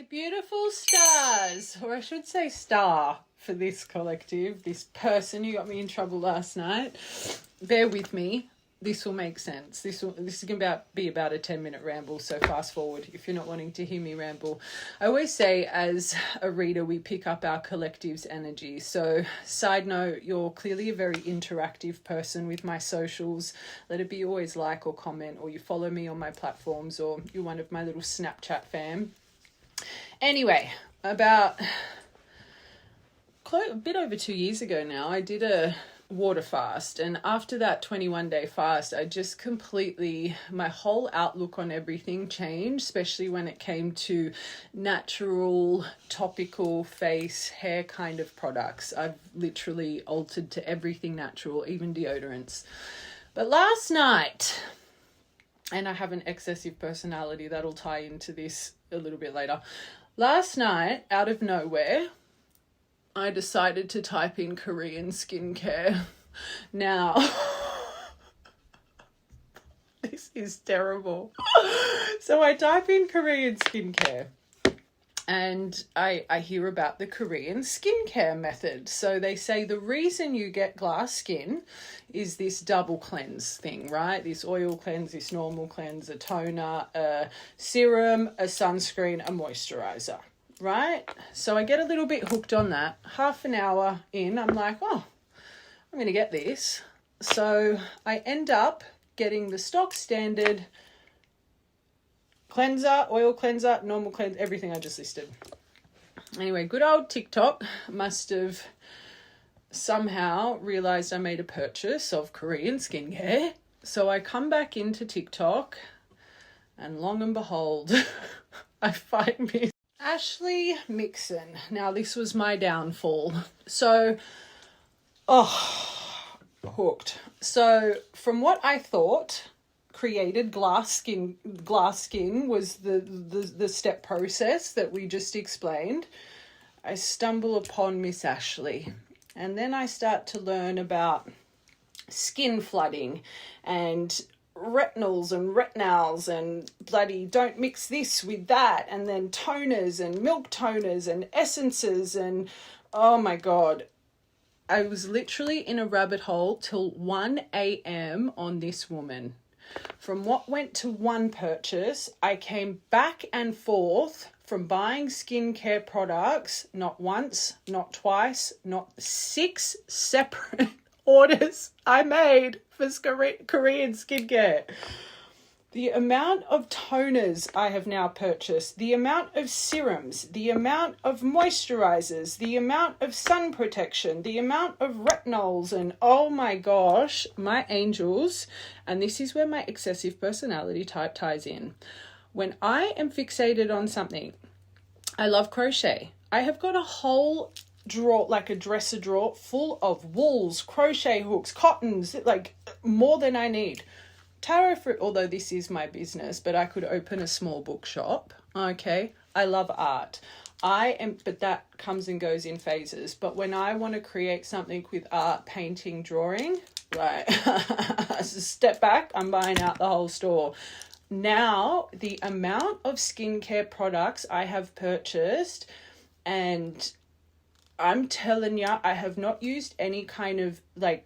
My beautiful stars, or I should say star for this collective, this person who got me in trouble last night. Bear with me. This will make sense. This is going to be about a 10-minute ramble, so fast forward if you're not wanting to hear me ramble. I always say as a reader, we pick up our collective's energy. So side note, you're clearly a very interactive person with my socials. Let it be always like or comment, or you follow me on my platforms, or you're one of my little Snapchat fam. Anyway, about a bit over 2 years ago now, I did a water fast, and after that 21-day fast, I just completely, my whole outlook on everything changed, especially when it came to natural, topical, face, hair kind of products. I've literally altered to everything natural, even deodorants. But last night, and I have an excessive personality that'll tie into this a little bit later. Last night, out of nowhere, I decided to type in Korean skincare. Now, this is terrible. So I type in Korean skincare, and I hear about the Korean skincare method. So they say the reason you get glass skin is this double cleanse thing, right? This oil cleanse, this normal cleanse, a toner, a serum, a sunscreen, a moisturizer, right? So I get a little bit hooked on that. Half an hour in, I'm like, oh, I'm going to get this. So I end up getting the stock standard cleanser, oil cleanser, normal cleanse, everything I just listed. Anyway, good old TikTok must have somehow realized I made a purchase of Korean skincare. So I come back into TikTok, and long and behold, I find Miss Ashley Mixon. Now, this was my downfall. So, hooked. So from what I thought created glass skin was the step process that we just explained, I stumble upon Miss Ashley, and then I start to learn about skin flooding and retinols and retinols and bloody don't mix this with that, and then toners and milk toners and essences, and oh my god, I was literally in a rabbit hole till 1 a.m. on this woman. From what went to one purchase, I came back and forth from buying skincare products, not once, not twice, not 6 separate orders I made for Korean skincare. The amount of toners I have now purchased, the amount of serums, the amount of moisturizers, the amount of sun protection, the amount of retinols, and oh my gosh, my angels, and this is where my excessive personality type ties in. When I am fixated on something, I love crochet. I have got a whole drawer, like a dresser drawer, full of wools, crochet hooks, cottons, like more than I need. Tarot fruit, although this is my business, but I could open a small bookshop. Okay, I love art. But that comes and goes in phases. But when I want to create something with art, painting, drawing, like step back, I'm buying out the whole store. Now, the amount of skincare products I have purchased, and I'm telling you, I have not used any kind of like,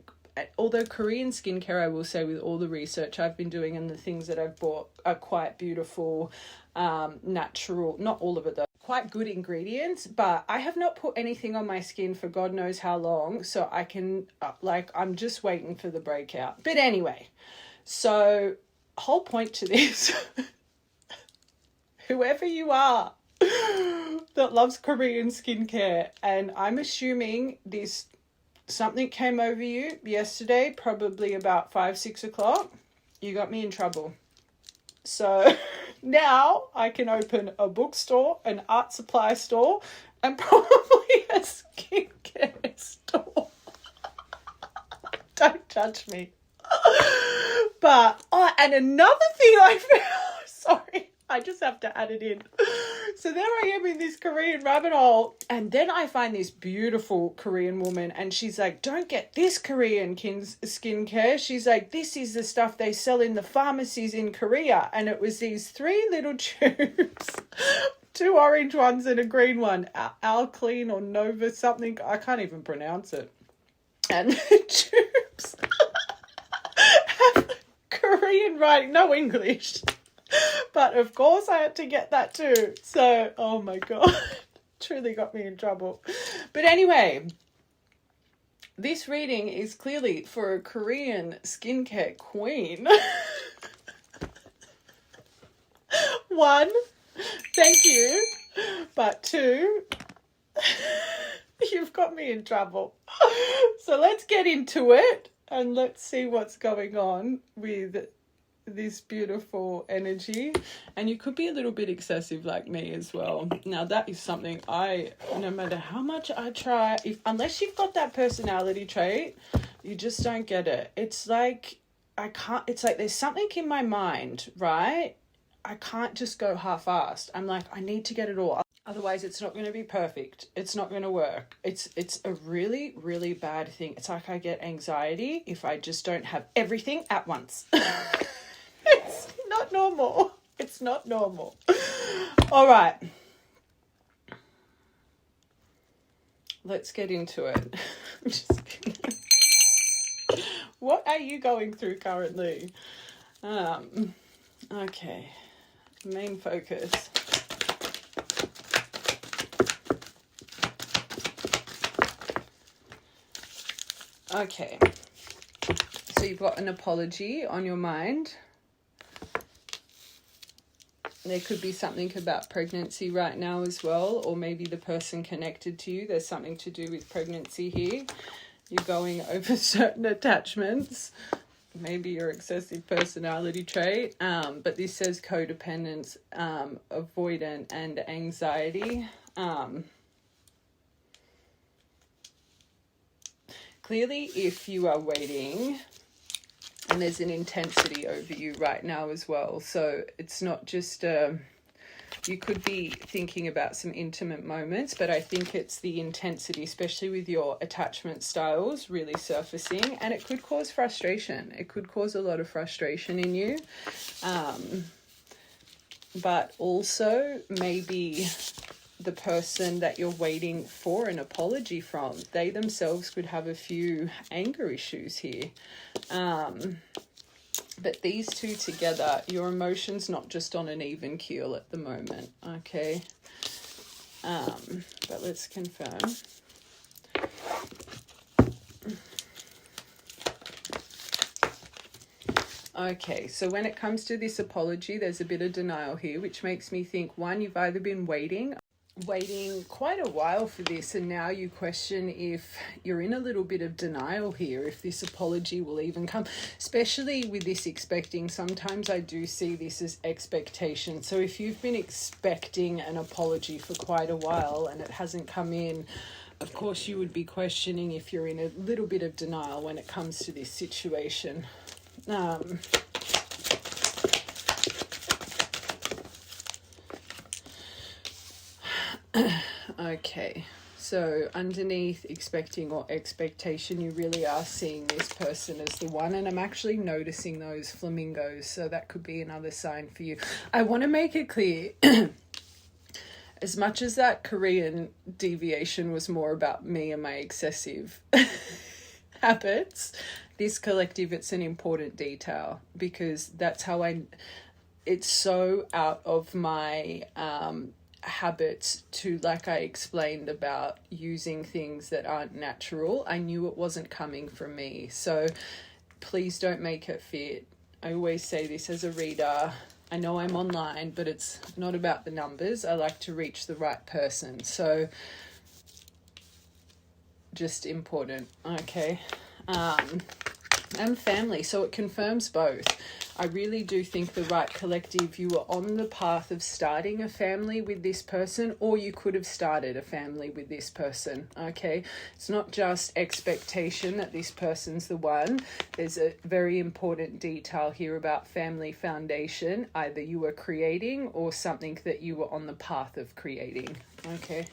although Korean skincare, I will say, with all the research I've been doing and the things that I've bought are quite beautiful, natural, not all of it though, quite good ingredients, but I have not put anything on my skin for God knows how long, so I can, I'm just waiting for the breakout. But anyway, so whole point to this, whoever you are that loves Korean skincare, and I'm assuming this, something came over you yesterday, probably about 5-6 o'clock. You got me in trouble. So now I can open a bookstore, an art supply store, and probably a skincare store. Don't judge me. But, and another thing I found, sorry, I just have to add it in. So there I am in this Korean rabbit hole, and then I find this beautiful Korean woman, and she's like, don't get this Korean skincare. She's like, this is the stuff they sell in the pharmacies in Korea. And it was these 3 little tubes 2 orange ones and a green one. Alclean or Nova something. I can't even pronounce it. And the tubes have Korean writing, no English. But of course I had to get that too. So, oh my God, truly got me in trouble. But anyway, this reading is clearly for a Korean skincare queen. 1, thank you. But 2, you've got me in trouble. So let's get into it and let's see what's going on with this beautiful energy. And you could be a little bit excessive like me as well. Now that is something no matter how much I try, unless you've got that personality trait, you just don't get it. It's like it's like there's something in my mind, right? I can't just go half-assed. I'm like, I need to get it all. Otherwise, it's not going to be perfect. It's not going to work. It's a really, really bad thing. It's like I get anxiety if I just don't have everything at once. It's not normal. It's not normal. All right. Let's get into it. I'm just kidding. What are you going through currently? Okay. Main focus. Okay. So you've got an apology on your mind. There could be something about pregnancy right now as well, or maybe the person connected to you, there's something to do with pregnancy here. You're going over certain attachments, maybe your excessive personality trait, but this says codependence, avoidant, and anxiety. Clearly, if you are waiting, and there's an intensity over you right now as well. So it's not just, you could be thinking about some intimate moments, but I think it's the intensity, especially with your attachment styles, really surfacing. And it could cause frustration. It could cause a lot of frustration in you. But also maybe the person that you're waiting for an apology from, they themselves could have a few anger issues here. But these two together, your emotions not just on an even keel at the moment, okay? But let's confirm. Okay, so when it comes to this apology, there's a bit of denial here, which makes me think, one, you've either been waiting quite a while for this, and now you question if you're in a little bit of denial here, if this apology will even come, especially with this expecting. Sometimes I do see this as expectation. So if you've been expecting an apology for quite a while and it hasn't come in, of course you would be questioning if you're in a little bit of denial when it comes to this situation. Okay, so underneath expecting or expectation, you really are seeing this person as the one, and I'm actually noticing those flamingos, so that could be another sign for you. I want to make it clear, as much as that Korean deviation was more about me and my excessive habits, this collective, it's an important detail, because that's how it's so out of my habits to, like I explained about using things that aren't natural. I knew it wasn't coming from me, so please don't make it fit. I always say this as a reader. I know I'm online, but it's not about the numbers. I like to reach the right person, so just important. Okay. And family, so it confirms both. I really do think the right collective, you are on the path of starting a family with this person, or you could have started a family with this person, okay? It's not just expectation that this person's the one. There's a very important detail here about family foundation. Either you were creating or something that you were on the path of creating, okay?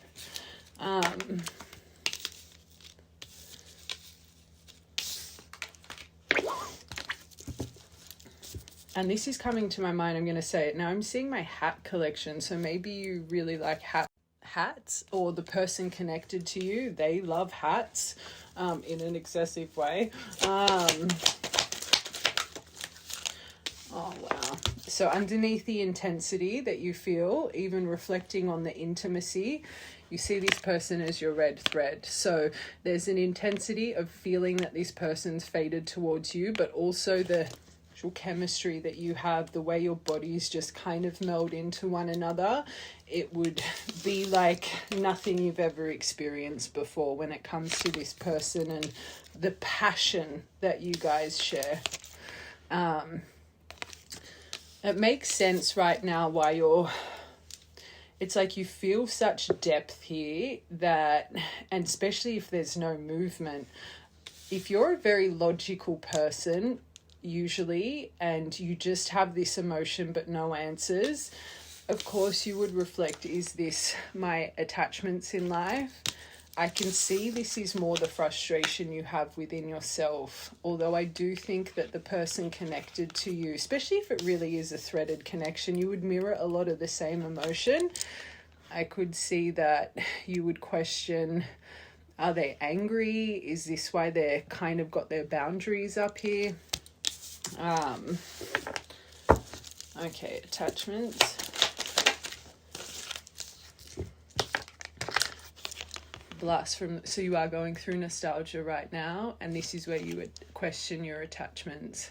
and this is coming to my mind, I'm going to say it now, I'm seeing my hat collection. So maybe you really like hats, or the person connected to you, they love hats in an excessive way. Oh, wow. So underneath the intensity that you feel, even reflecting on the intimacy, you see this person as your red thread. So there's an intensity of feeling that this person's faded towards you, but also the actual chemistry that you have, the way your bodies just kind of meld into one another. It would be like nothing you've ever experienced before when it comes to this person and the passion that you guys share. It makes sense right now why it's like you feel such depth here that, and especially if there's no movement, if you're a very logical person, usually, and you just have this emotion but no answers, of course you would reflect, is this my attachments in life? I can see this is more the frustration you have within yourself. Although I do think that the person connected to you, especially if it really is a threaded connection, you would mirror a lot of the same emotion. I could see that you would question, are they angry? Is this why they're kind of got their boundaries up here? Okay, attachments. Blast from, so you are going through nostalgia right now, and this is where you would question your attachments.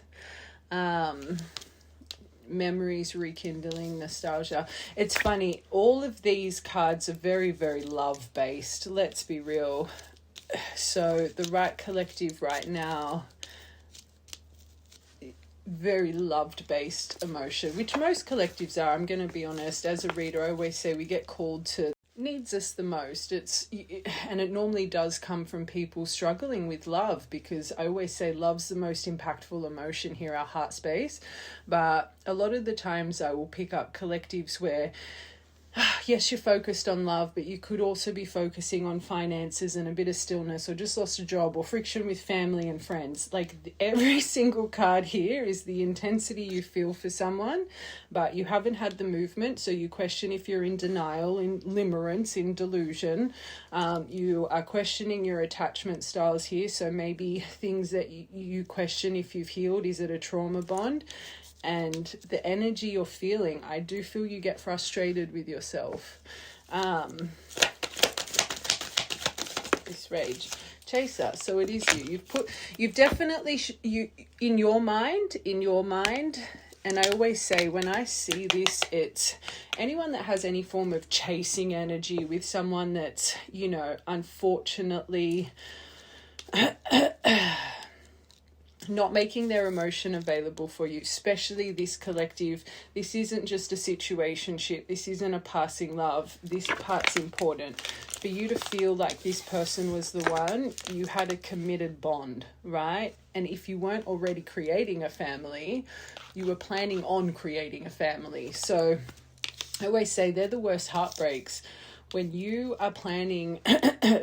Memories rekindling, nostalgia. It's funny, all of these cards are very, very love based, let's be real. So the right collective right now, very loved based emotion, which most collectives are. I'm going to be honest, as a reader, I always say we get called to needs us the most. And it normally does come from people struggling with love, because I always say love's the most impactful emotion here, our heart space. But a lot of the times I will pick up collectives where yes, you're focused on love, but you could also be focusing on finances and a bit of stillness, or just lost a job, or friction with family and friends. Like every single card here is the intensity you feel for someone, but you haven't had the movement. So you question if you're in denial, in limerence, in delusion. You are questioning your attachment styles here. So maybe things that you question if you've healed. Is it a trauma bond? And the energy you're feeling, I do feel you get frustrated with yourself. This rage chaser. So it is you. You've definitely you in your mind. And I always say, when I see this, it's anyone that has any form of chasing energy with someone that's, unfortunately not making their emotion available for you, especially this collective. This isn't just a situationship. This isn't a passing love. This part's important. For you to feel like this person was the one, you had a committed bond, right? And if you weren't already creating a family, you were planning on creating a family. So I always say they're the worst heartbreaks. When you are planning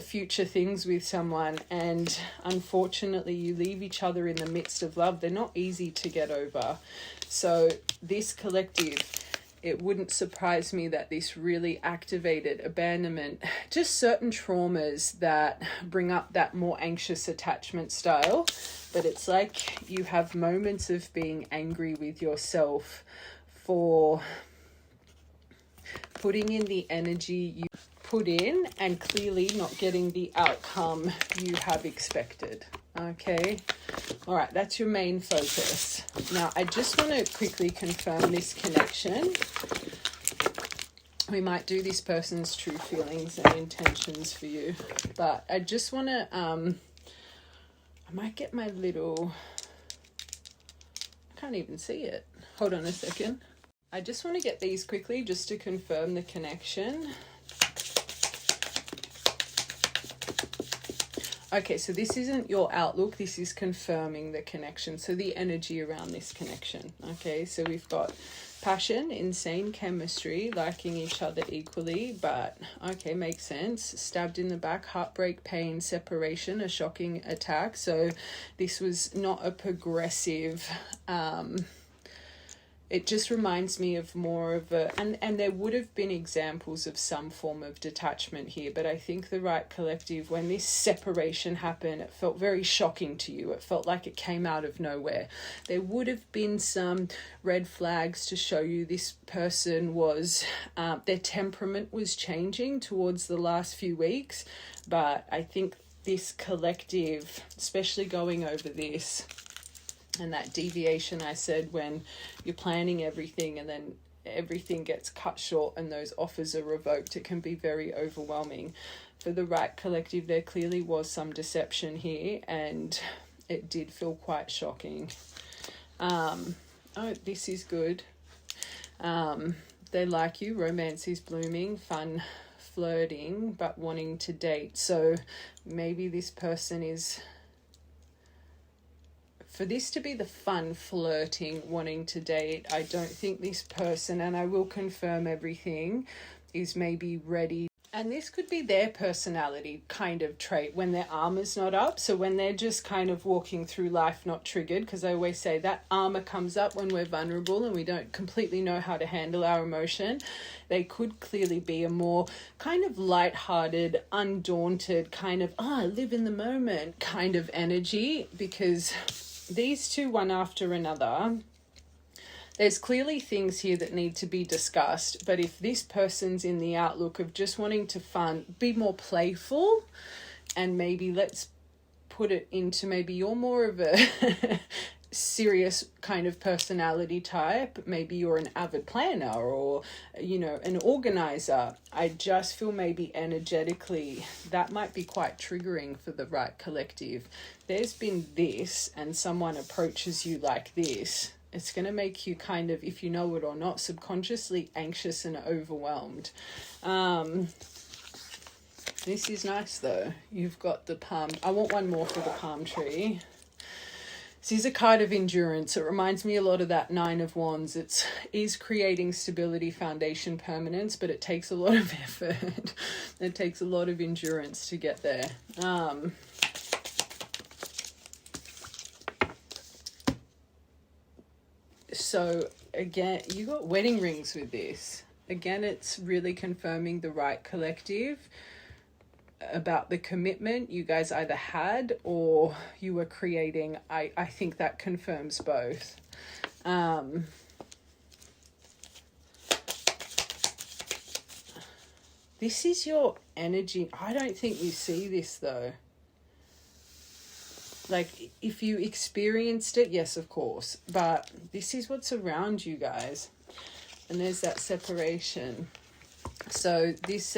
future things with someone and unfortunately you leave each other in the midst of love, they're not easy to get over. So this collective, it wouldn't surprise me that this really activated abandonment, just certain traumas that bring up that more anxious attachment style. But it's like you have moments of being angry with yourself for putting in the energy you put in and clearly not getting the outcome you have expected. Okay. All right. That's your main focus. Now, I just want to quickly confirm this connection. We might do this person's true feelings and intentions for you, but I just want to, I might get my little, I can't even see it. Hold on a second. I just want to get these quickly just to confirm the connection. Okay, so this isn't your outlook. This is confirming the connection. So the energy around this connection. Okay, so we've got passion, insane chemistry, liking each other equally, but okay, makes sense. Stabbed in the back, heartbreak, pain, separation, a shocking attack. So this was not a progressive it just reminds me of more of a, and there would have been examples of some form of detachment here, but I think the right collective, when this separation happened, it felt very shocking to you. It felt like it came out of nowhere. There would have been some red flags to show you this person was, their temperament was changing towards the last few weeks, but I think this collective, especially going over this, and that deviation I said, when you're planning everything and then everything gets cut short and those offers are revoked, it can be very overwhelming. For the right collective, there clearly was some deception here, and it did feel quite shocking. Oh, this is good. They like you, romance is blooming, fun flirting, but wanting to date. So maybe this person is, for this to be the fun flirting, wanting to date, I don't think this person, and I will confirm everything, is maybe ready. And this could be their personality kind of trait when their armor's not up. So when they're just kind of walking through life not triggered, because I always say that armor comes up when we're vulnerable and we don't completely know how to handle our emotion. They could clearly be a more kind of lighthearted, undaunted, kind of, live in the moment kind of energy, because these two, one after another, there's clearly things here that need to be discussed. But if this person's in the outlook of just wanting to be more playful, and maybe let's put it into, maybe you're more of a serious kind of personality type, maybe you're an avid planner or, an organizer, I just feel maybe energetically that might be quite triggering for the right collective. There's been this, and someone approaches you like this, it's going to make you kind of, if you know it or not, subconsciously anxious and overwhelmed. This is nice though. You've got the palm. I want one more for the palm tree. This is a card of endurance. It reminds me a lot of that Nine of Wands. It is creating stability, foundation, permanence, but it takes a lot of effort. It takes a lot of endurance to get there. So again, you got wedding rings with this. Again, it's really confirming the right collective about the commitment you guys either had or you were creating. I think that confirms both. This is your energy. I don't think you see this though. Like, if you experienced it, yes, of course. But this is what's around you guys. And there's that separation. So this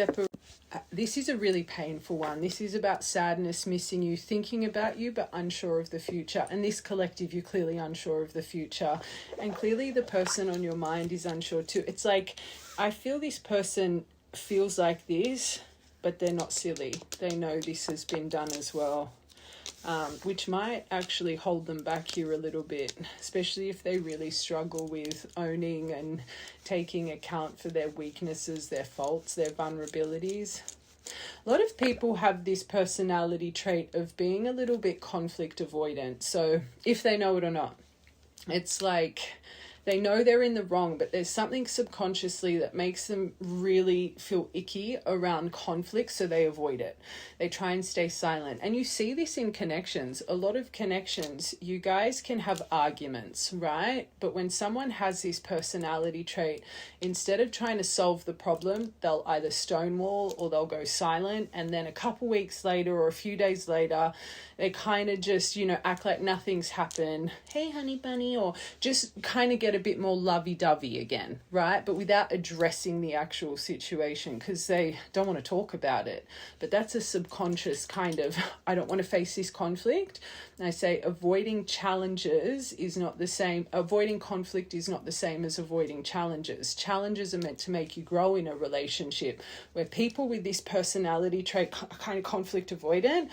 is a really painful one. This is about sadness, missing you, thinking about you, but unsure of the future. And this collective, you're clearly unsure of the future. And clearly the person on your mind is unsure too. It's like, I feel this person feels like this, but they're not silly. They know this has been done as well. Which might actually hold them back here a little bit, especially if they really struggle with owning and taking account for their weaknesses, their faults, their vulnerabilities. A lot of people have this personality trait of being a little bit conflict avoidant. So if they know it or not, it's like they know they're in the wrong, but there's something subconsciously that makes them really feel icky around conflict, so they avoid it. They try and stay silent. And you see this in connections. A lot of connections, you guys can have arguments, right? But when someone has this personality trait, instead of trying to solve the problem, they'll either stonewall or they'll go silent. And then a couple weeks later or a few days later, they kind of just, act like nothing's happened. Hey, honey bunny, or just kind of get a bit more lovey-dovey again, right? But without addressing the actual situation, because they don't want to talk about it. But that's a subconscious kind of, I don't want to face this conflict. And I say avoiding challenges is not the same. Avoiding conflict is not the same as avoiding challenges. Challenges are meant to make you grow in a relationship. Where people with this personality trait, kind of conflict avoidant,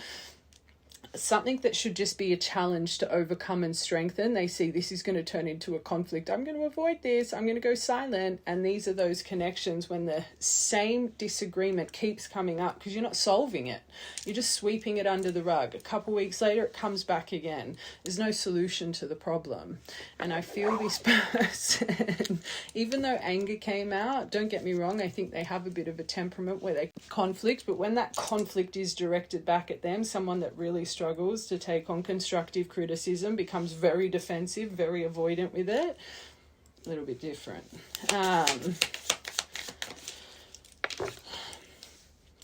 something that should just be a challenge to overcome and strengthen. They see this is going to turn into a conflict. I'm going to avoid this. I'm going to go silent. And these are those connections when the same disagreement keeps coming up because you're not solving it. You're just sweeping it under the rug. A couple weeks later, it comes back again. There's no solution to the problem. And I feel this person, even though anger came out, don't get me wrong, I think they have a bit of a temperament where they conflict, but when that conflict is directed back at them, someone that really struggles to take on constructive criticism becomes very defensive, very avoidant with it. A little bit different.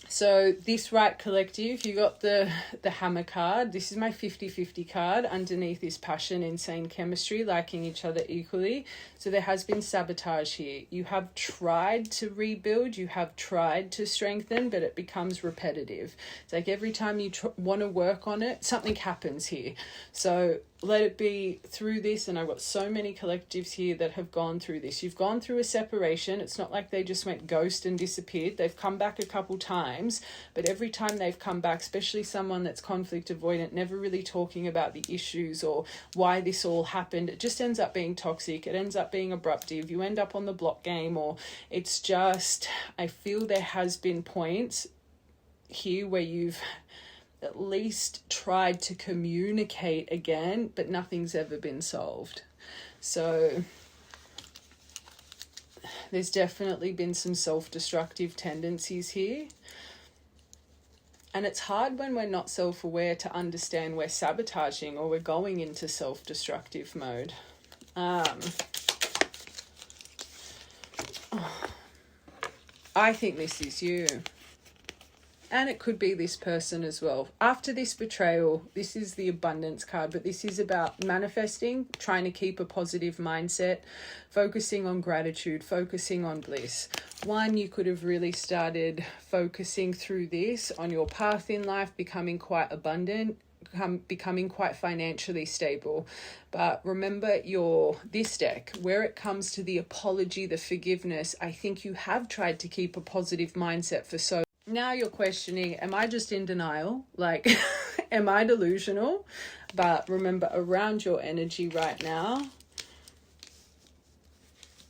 So this right collective, you got the hammer card. This is my 50-50 card. Underneath is passion, insane chemistry, liking each other equally. So there has been sabotage here. You have tried to rebuild, you have tried to strengthen, but it becomes repetitive. It's like every time you want to work on it, something happens here. So let it be through this, and I've got so many collectives here that have gone through this. You've gone through a separation. It's not like they just went ghost and disappeared. They've come back a couple times, but every time they've come back, especially someone that's conflict avoidant, never really talking about the issues or why this all happened, it just ends up being toxic. It ends up being abruptive. You end up on the block game, or it's just, I feel there has been points here where you've at least tried to communicate again, but nothing's ever been solved. So there's definitely been some self-destructive tendencies here. And it's hard when we're not self-aware to understand we're sabotaging or we're going into self-destructive mode. I think this is you. And it could be this person as well. After this betrayal, this is the abundance card, but this is about manifesting, trying to keep a positive mindset, focusing on gratitude, focusing on bliss. One, you could have really started focusing through this on your path in life, becoming quite abundant, becoming quite financially stable. But remember this deck, where it comes to the apology, the forgiveness, I think you have tried to keep a positive mindset for so. Now you're questioning, am I just in denial? Like, am I delusional? But remember, around your energy right now,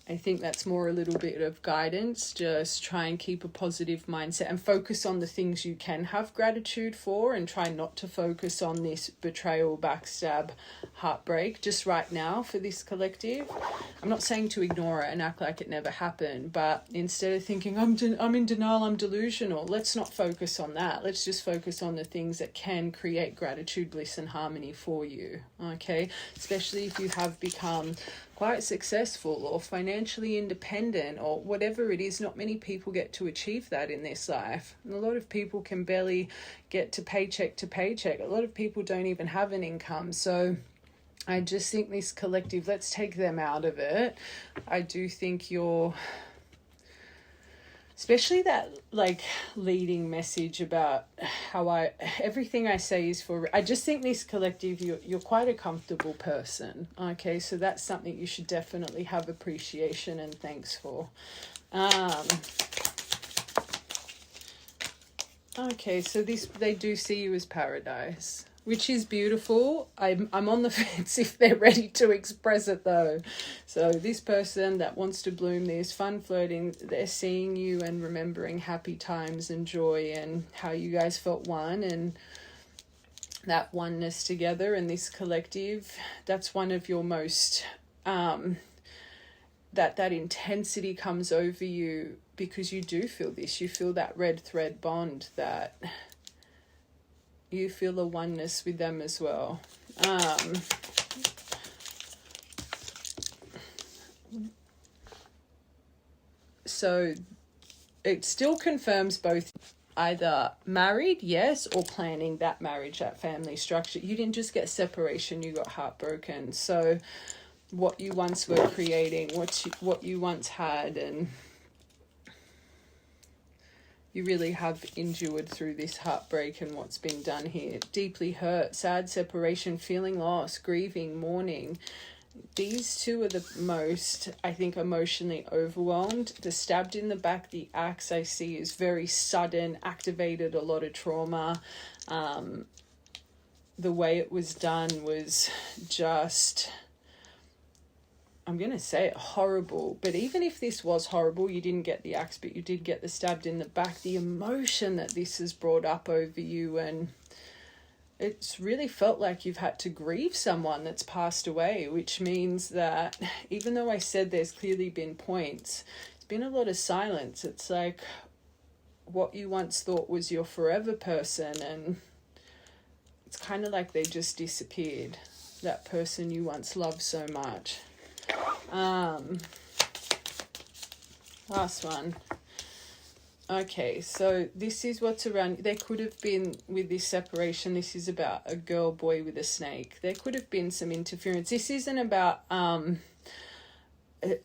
I think that's more a little bit of guidance. Just try and keep a positive mindset and focus on the things you can have gratitude for, and try not to focus on this betrayal, backstab, heartbreak just right now for this collective. I'm not saying to ignore it and act like it never happened, but instead of thinking I'm in denial, I'm delusional, let's not focus on that. Let's just focus on the things that can create gratitude, bliss and harmony for you. Okay, especially if you have become quite successful or financially independent or whatever it is. Not many people get to achieve that in this life. And a lot of people can barely get to paycheck to paycheck. A lot of people don't even have an income. So I just think this collective, let's take them out of it. I do think especially that like leading message about how everything I say is for, I just think this collective, you're quite a comfortable person. Okay, so that's something you should definitely have appreciation and thanks for. Okay, so they do see you as paradise, which is beautiful. I'm on the fence if they're ready to express it though. So this person that wants to bloom this fun flirting, they're seeing you and remembering happy times and joy and how you guys felt one and that oneness together. And this collective, that's one of your most, that intensity comes over you because you do feel this. You feel that red thread bond, that you feel a oneness with them as well. So it still confirms both either married, yes, or planning that marriage, that family structure. You didn't just get separation, you got heartbroken. So what you once were creating, what you once had, and you really have endured through this heartbreak and what's been done here. Deeply hurt, sad separation, feeling lost, grieving, mourning. These two are the most, I think, emotionally overwhelmed. The stabbed in the back, the axe I see is very sudden, activated a lot of trauma. the way it was done was just, I'm going to say it, horrible. But even if this was horrible, you didn't get the axe, but you did get the stabbed in the back. The emotion that this has brought up over you, and it's really felt like you've had to grieve someone that's passed away, which means that even though I said there's clearly been points, it's been a lot of silence. It's like what you once thought was your forever person, and it's kind of like they just disappeared. That person you once loved so much. Last one. Okay, so this is what's around. There could have been, with this separation, this is about a girl boy with a snake. There could have been some interference. This isn't about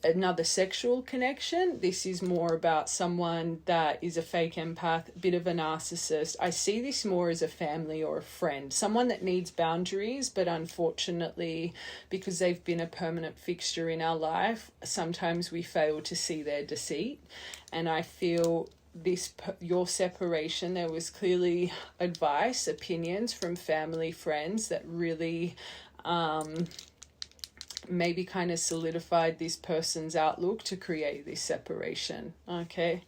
another sexual connection. This is more about someone that is a fake empath, a bit of a narcissist. I see this more as a family or a friend, someone that needs boundaries, but unfortunately, because they've been a permanent fixture in our life, sometimes we fail to see their deceit. And I feel your separation, there was clearly advice, opinions from family, friends that really maybe kind of solidified this person's outlook to create this separation. Okay.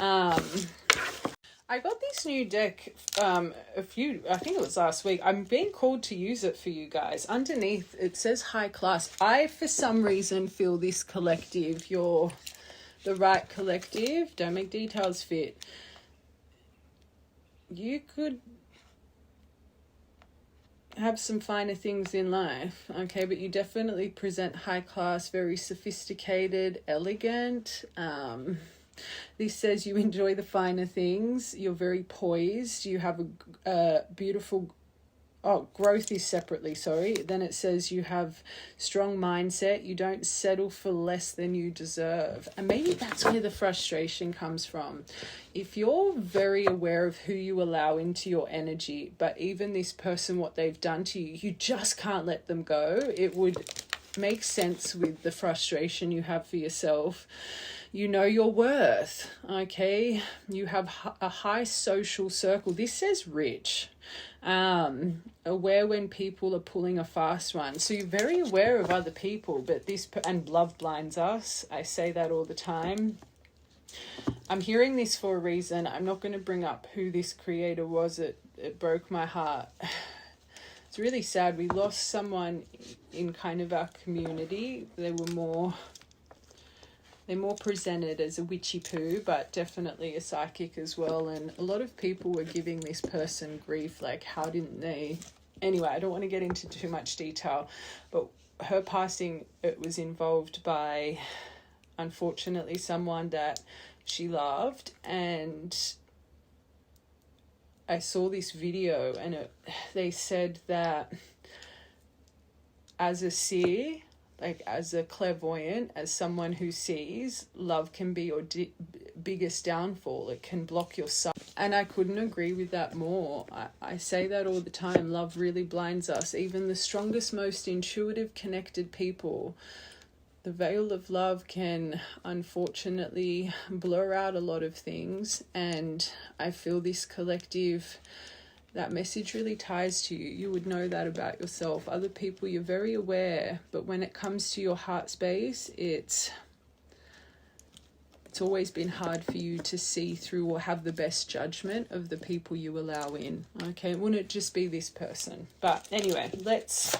I got this new deck I think it was last week. I'm being called to use it for you guys. Underneath it says high class. I for some reason feel this collective, you're the right collective, don't make details fit. You could have some finer things in life, okay, but you definitely present high class, very sophisticated, elegant. This says you enjoy the finer things, you're very poised, you have a beautiful, growth is separately, sorry. Then it says you have strong mindset, you don't settle for less than you deserve. And maybe that's where the frustration comes from. If you're very aware of who you allow into your energy, but even this person, what they've done to you, you just can't let them go, it would make sense with the frustration you have for yourself. You know your worth, okay? You have a high social circle. This says rich. Aware when people are pulling a fast one. So you're very aware of other people, but and love blinds us. I say that all the time. I'm hearing this for a reason. I'm not going to bring up who this creator was. It broke my heart. It's really sad. We lost someone in kind of our community. They're more presented as a witchy poo, but definitely a psychic as well. And a lot of people were giving this person grief, like how didn't they? Anyway, I don't want to get into too much detail, but her passing, it was involved by, unfortunately, someone that she loved. And I saw this video, and they said that as a seer, like as a clairvoyant, as someone who sees, love can be your biggest downfall. It can block your sight. And I couldn't agree with that more. I say that all the time. Love really blinds us. Even the strongest, most intuitive, connected people, the veil of love can unfortunately blur out a lot of things. And I feel this collective, that message really ties to you. You would know that about yourself. Other people, you're very aware, but when it comes to your heart space, it's always been hard for you to see through or have the best judgment of the people you allow in. Okay, it wouldn't just be this person. But anyway, let's...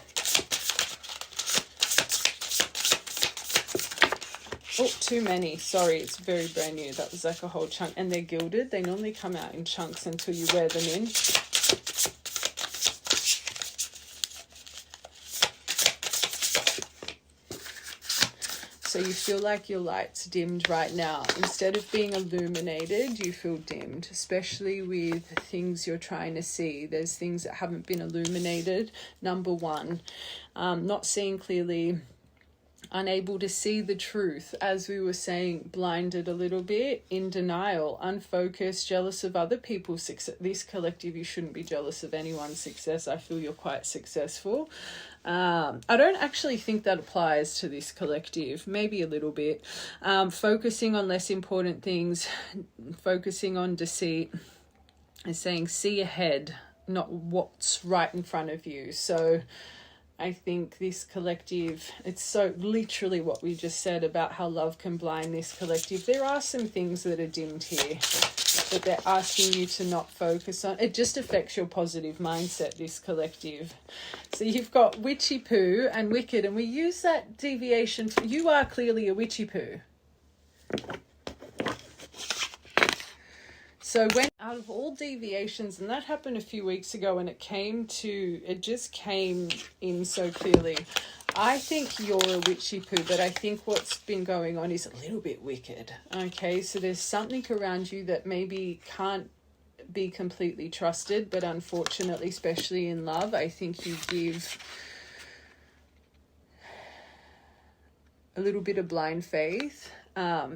Oh, too many. Sorry, it's very brand new. That was like a whole chunk. And they're gilded. They normally come out in chunks until you wear them in. So you feel like your light's dimmed right now. Instead of being illuminated, you feel dimmed, especially with things you're trying to see. There's things that haven't been illuminated. Number one, not seeing clearly, unable to see the truth, as we were saying, blinded a little bit, in denial, unfocused, jealous of other people's success. This collective, you shouldn't be jealous of anyone's success. I feel you're quite successful. I don't actually think that applies to this collective, maybe a little bit. Focusing on less important things, focusing on deceit, is saying see ahead, not what's right in front of you. So I think this collective, it's so literally what we just said about how love can blind this collective. There are some things that are dimmed here that they're asking you to not focus on. It just affects your positive mindset, this collective. So you've got witchy poo and wicked, and we use that deviation for, you are clearly a witchy poo. So when out of all deviations, and that happened a few weeks ago, and it just came in so clearly. I think you're a witchy poo, but I think what's been going on is a little bit wicked. Okay, so there's something around you that maybe can't be completely trusted, but unfortunately, especially in love, I think you give a little bit of blind faith.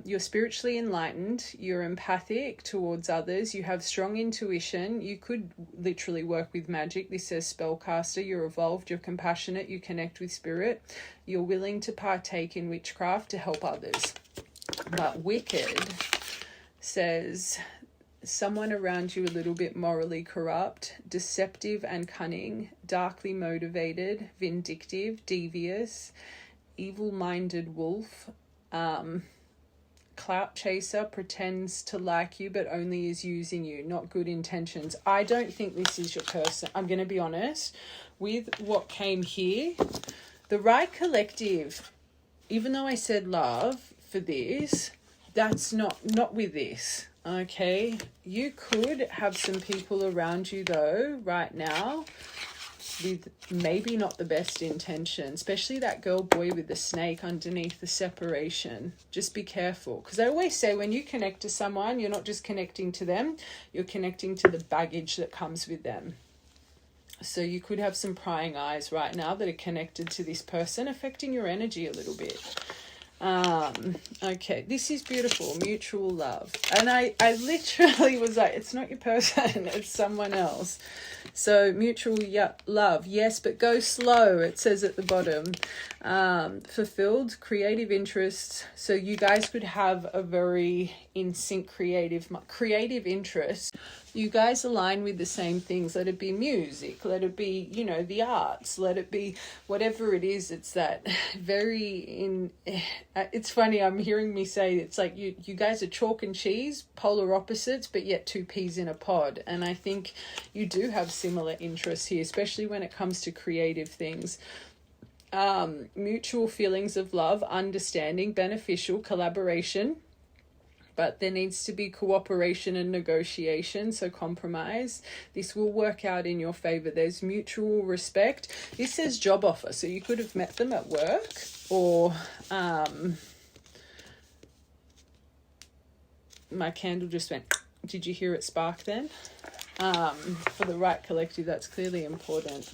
You're spiritually enlightened, you're empathic towards others, you have strong intuition, you could literally work with magic. This says spellcaster, you're evolved, you're compassionate, you connect with spirit, you're willing to partake in witchcraft to help others. But wicked says someone around you a little bit morally corrupt, deceptive and cunning, darkly motivated, vindictive, devious, evil-minded wolf, clout chaser, pretends to like you but only is using you, not good intentions. I don't think this is your person. I'm going to be honest with what came here. The right collective, even though I said love for this, that's not with this. Okay, you could have some people around you though right now with maybe not the best intention, especially that girl boy with the snake underneath the separation. Just be careful, because I always say when you connect to someone, you're not just connecting to them, you're connecting to the baggage that comes with them. So you could have some prying eyes right now that are connected to this person, affecting your energy a little bit. Okay, this is beautiful, mutual love. And I literally was like, it's not your person, it's someone else. So mutual love, yes, but go slow, it says at the bottom. Fulfilled creative interests. So you guys could have a very in sync creative interest. You guys align with the same things. Let it be music, let it be, the arts, let it be whatever it is. It's that very it's funny, I'm hearing me say it's like you guys are chalk and cheese, polar opposites, but yet two peas in a pod. And I think you do have similar interests here, especially when it comes to creative things. Mutual feelings of love, understanding, beneficial, collaboration. But there needs to be cooperation and negotiation, so compromise. This will work out in your favor. There's mutual respect. This says job offer, so you could have met them at work, or my candle just went, did you hear it spark then? For the right collective, that's clearly important.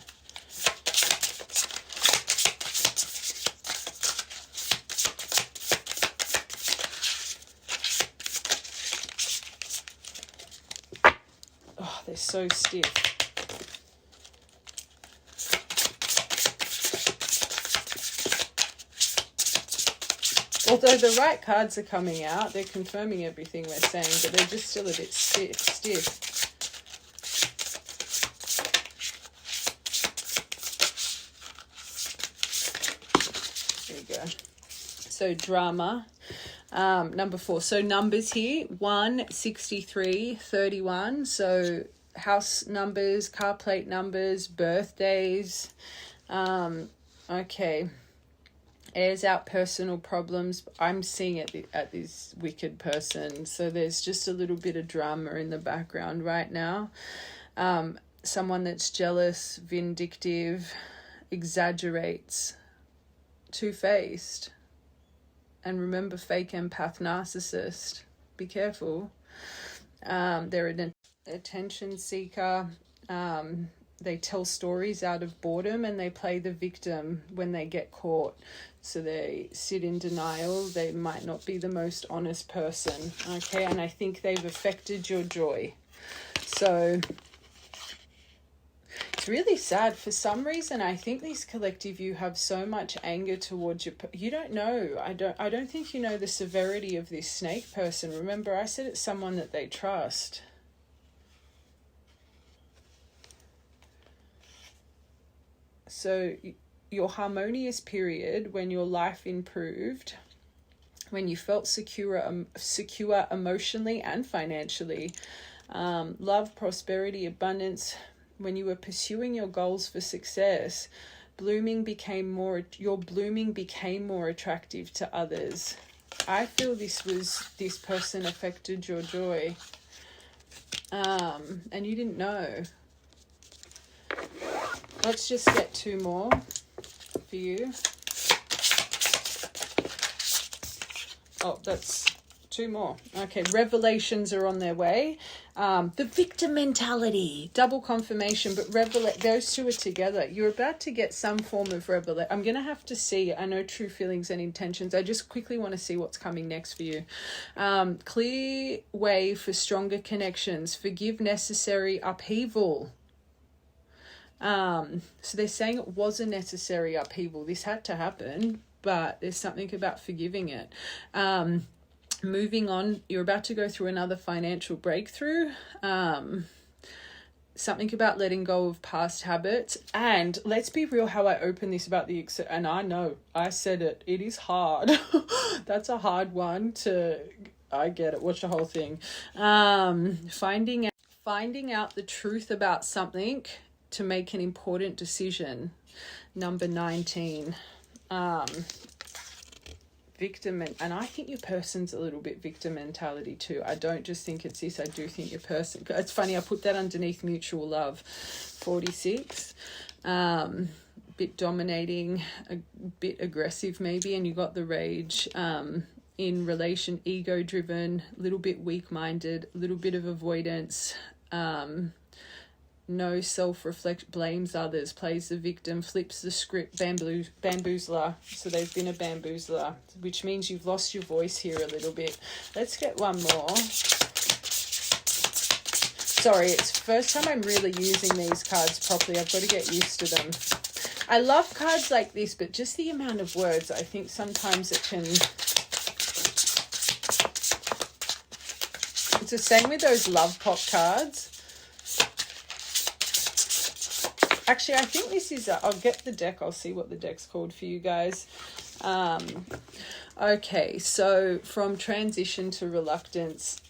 They're so stiff. Although the right cards are coming out, they're confirming everything we're saying, but they're just still a bit stiff. There you go. So drama. Number 4. So numbers here, 1, 63, 31. So house numbers, car plate numbers, birthdays. Okay. Airs out personal problems. I'm seeing it at this wicked person. So there's just a little bit of drama in the background right now. Someone that's jealous, vindictive, exaggerates, two-faced. And remember, fake empath, narcissist. Be careful. They're an attention seeker. They tell stories out of boredom, and they play the victim when they get caught. So they sit in denial. They might not be the most honest person. Okay, and I think they've affected your joy. So it's really sad. For some reason, I think this collective, you have so much anger towards you don't know. I don't think you know the severity of this snake person. Remember, I said it's someone that they trust. So your harmonious period, when your life improved, when you felt secure emotionally and financially, love, prosperity, abundance, when you were pursuing your goals for success, your blooming became more attractive to others. I feel this person affected your joy, and you didn't know. Let's just get 2 more for you. Oh, that's 2 more. Okay, revelations are on their way. The victim mentality, double confirmation, but those 2 are together. You're about to get some form of revelation. I'm going to have to see. I know true feelings and intentions. I just quickly want to see what's coming next for you. Clear way for stronger connections. Forgive necessary upheaval. So they're saying it was a necessary upheaval. This had to happen, but there's something about forgiving it. Moving on, you're about to go through another financial breakthrough. Something about letting go of past habits. And let's be real, how I open this about and I know I said it is hard. That's a hard one I get it, watch the whole thing. Finding out the truth about something to make an important decision. Number 19. Victim, and I think your person's a little bit victim mentality too. I don't just think it's this, I do think your person, it's funny, I put that underneath mutual love. 46, bit dominating, a bit aggressive maybe, and you got the rage. In relation, ego driven, a little bit weak-minded, a little bit of avoidance, no self-reflect, blames others, plays the victim, flips the script, bamboozler. So they've been a bamboozler, which means you've lost your voice here a little bit. Let's get one more. Sorry, it's the first time I'm really using these cards properly. I've got to get used to them. I love cards like this, but just the amount of words, I think sometimes it can... It's the same with those love pop cards. Actually, I think this is... I'll get the deck. I'll see what the deck's called for you guys. Okay, so from transition to reluctance,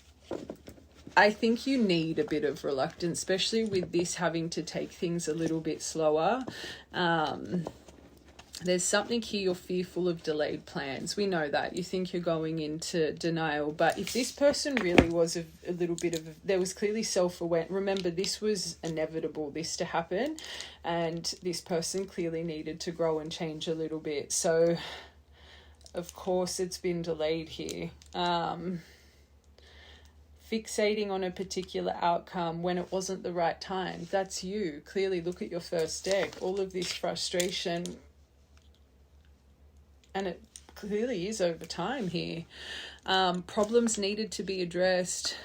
I think you need a bit of reluctance, especially with this having to take things a little bit slower. There's something here, you're fearful of delayed plans. We know that. You think you're going into denial. But if this person really was a little bit of... There was clearly self-awareness. Remember, this was inevitable, this to happen. And this person clearly needed to grow and change a little bit. So, of course, it's been delayed here. Fixating on a particular outcome when it wasn't the right time. That's you. Clearly, look at your first deck. All of this frustration... And it clearly is over time here. Problems needed to be addressed.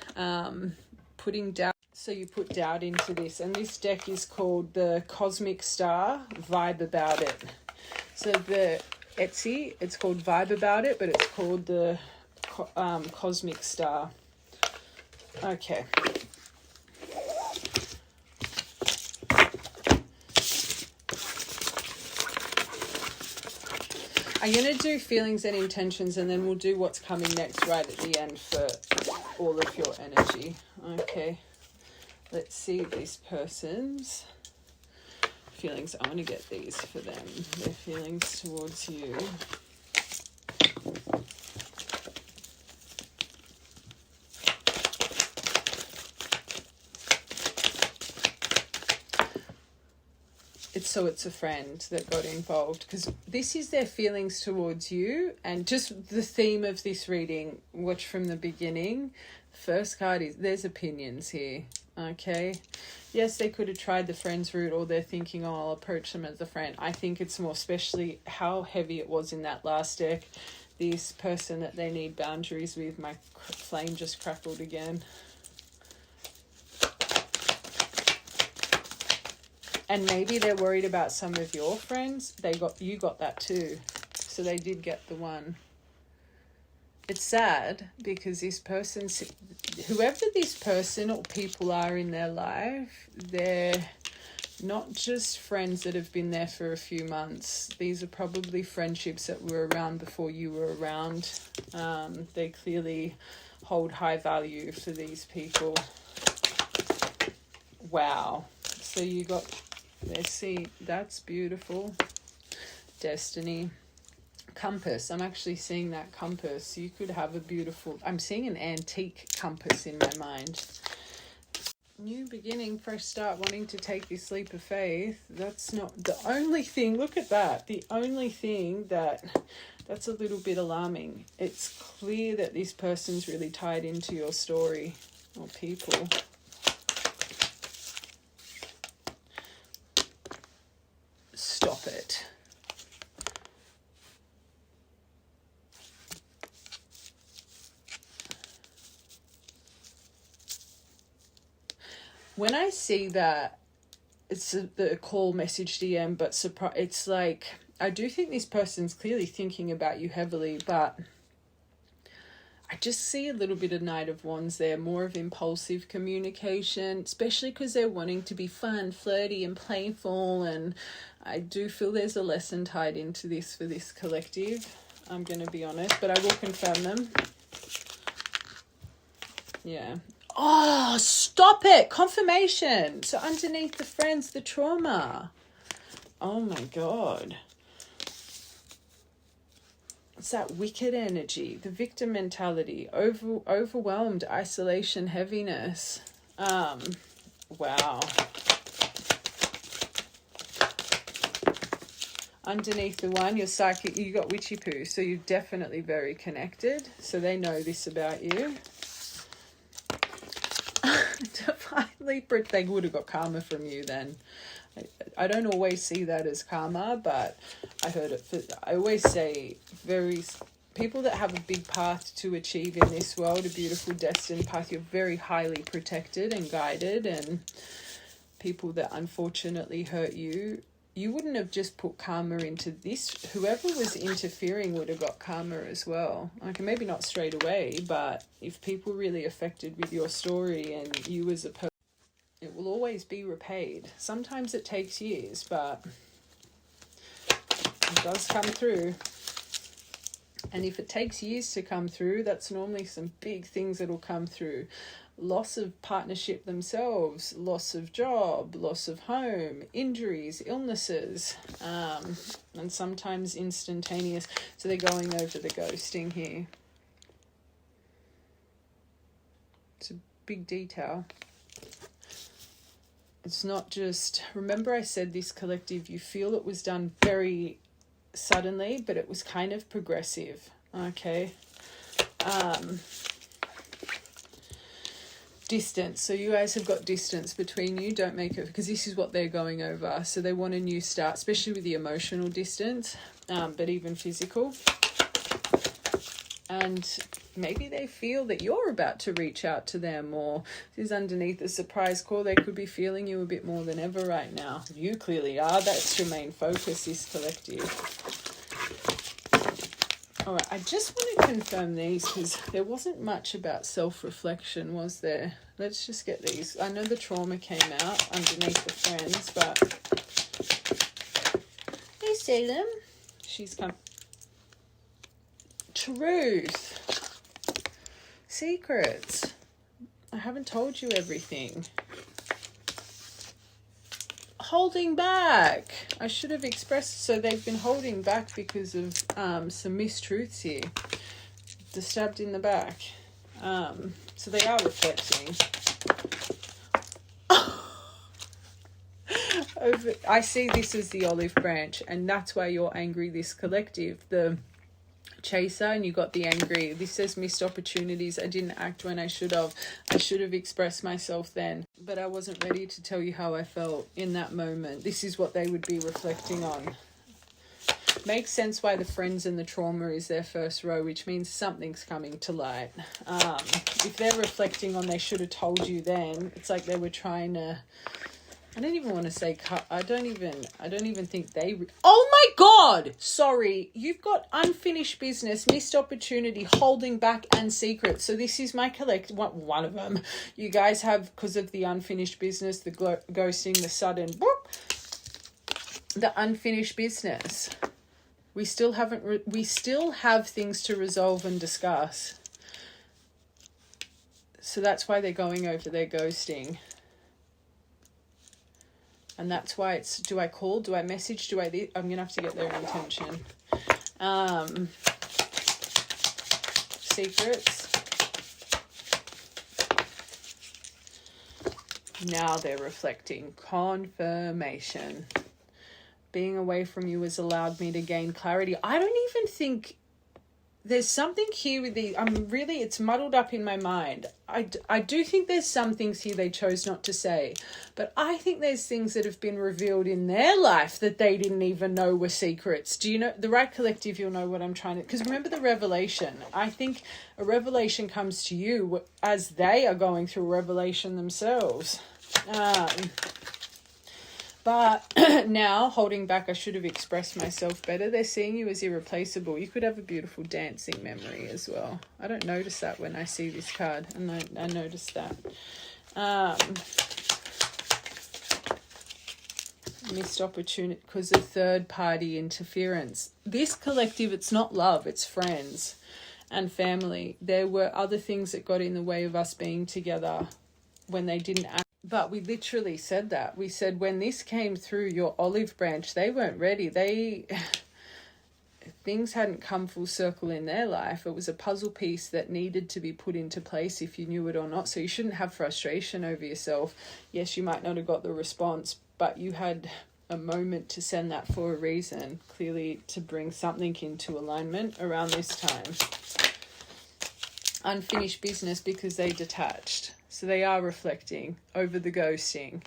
Putting doubt. So you put doubt into this. And this deck is called the Cosmic Star, Vibe About It. So the Etsy, it's called Vibe About It, but it's called the Cosmic Star. Okay. I'm going to do feelings and intentions, and then we'll do what's coming next right at the end for all of your energy. Okay, let's see this person's feelings. I want to get these for them. Their feelings towards you. It's a friend that got involved, because this is their feelings towards you. And just the theme of this reading, watch from the beginning. First card is there's opinions here. Okay, yes, they could have tried the friends route, or they're thinking, oh, I'll approach them as a friend. I think it's more, especially how heavy it was in that last deck, this person that they need boundaries with. My flame just crackled again. And maybe they're worried about some of your friends. You got that too. So they did get the one. It's sad because this person, whoever this person or people are in their life, they're Not just friends that have been there for a few months. These are probably friendships that were around before you were around. They clearly hold high value for these people. Wow. So you got, let's see, that's beautiful. Destiny. Compass. I'm actually seeing that compass. You could have a beautiful, I'm seeing an antique compass in my mind. New beginning, fresh start, wanting to take this leap of faith. That's not the only thing. Look at that. The only thing that's a little bit alarming. It's clear that this person's really tied into your story or people. Stop it. When I see that, it's the call, message, DM, but it's like, I do think this person's clearly thinking about you heavily, but I just see a little bit of Knight of Wands there, more of impulsive communication, especially because they're wanting to be fun, flirty and playful, and I do feel there's a lesson tied into this for this collective. I'm going to be honest, but I will confirm them. Yeah. Oh, stop it. Confirmation. So underneath the friends, the trauma. Oh my God. It's that wicked energy, the victim mentality, overwhelmed, isolation, heaviness. Wow. Underneath the one, you're psychic, you got witchy poo, so you're definitely very connected. So they know this about you. Divinely, they would have got karma from you then. I don't always see that as karma, but I heard it. I always say people that have a big path to achieve in this world, a beautiful destined path, you're very highly protected and guided, and people that unfortunately hurt you, you wouldn't have just put karma into this. Whoever was interfering would have got karma as well. Okay, maybe not straight away, but if people really affected with your story and you as a person, it will always be repaid. Sometimes it takes years, but it does come through. And if it takes years to come through, that's normally some big things that'll come through. Loss of partnership themselves, loss of job, loss of home, injuries, illnesses, and sometimes instantaneous. So they're going over the ghosting here. It's a big detail. It's not just, remember I said this collective, you feel it was done very suddenly, but it was kind of progressive. Okay. Distance. So you guys have got distance between you. Don't make it, because this is what they're going over. So they want a new start, especially with the emotional distance, but even physical. And maybe they feel that you're about to reach out to them, or this is underneath the surprise call. They could be feeling you a bit more than ever right now. You clearly are. That's your main focus, this collective. All right, I just want to confirm these because there wasn't much about self-reflection, was there? Let's just get these. I know the trauma came out underneath the friends, but you see them. She's come. Truth. Secrets. I haven't told you everything. Holding back. I should have expressed, so they've been holding back because of some mistruths here. They're stabbed in the back. So they are reflecting. I see this as the olive branch, and that's why you're angry, this collective. The chaser, and you got the angry. This says missed opportunities. I didn't act when I should have. I should have expressed myself then, but I wasn't ready to tell you how I felt in that moment. This is what they would be reflecting on. Makes sense why the friends and the trauma is their first row, which means something's coming to light. If they're reflecting on they should have told you then, it's like they were trying to I don't even want to say cut. I don't even think they... Oh my God! Sorry. You've got unfinished business, missed opportunity, holding back, and secrets. So this is my one of them. You guys have, because of the unfinished business, the ghosting, the sudden... Boop, the unfinished business. We still have things to resolve and discuss. So that's why they're going over their ghosting. And that's why it's, do I call? Do I message? I'm going to have to get their intention. Secrets. Now they're reflecting. Confirmation. Being away from you has allowed me to gain clarity. I don't even think... There's something here with it's muddled up in my mind. I do think there's some things here they chose not to say. But I think there's things that have been revealed in their life that they didn't even know were secrets. Do you know, the right collective, you'll know what I'm trying to... Because remember the revelation. I think a revelation comes to you as they are going through revelation themselves. But now, holding back, I should have expressed myself better. They're seeing you as irreplaceable. You could have a beautiful dancing memory as well. I don't notice that when I see this card, and I notice that. Missed opportunity because of third-party interference. This collective, it's not love, it's friends and family. There were other things that got in the way of us being together when they didn't act. But we literally said that. We said when this came through your olive branch, they weren't ready. Things hadn't come full circle in their life. It was a puzzle piece that needed to be put into place if you knew it or not. So you shouldn't have frustration over yourself. Yes, you might not have got the response, but you had a moment to send that for a reason, clearly to bring something into alignment around this time. Unfinished business because they detached. So they are reflecting over the ghosting.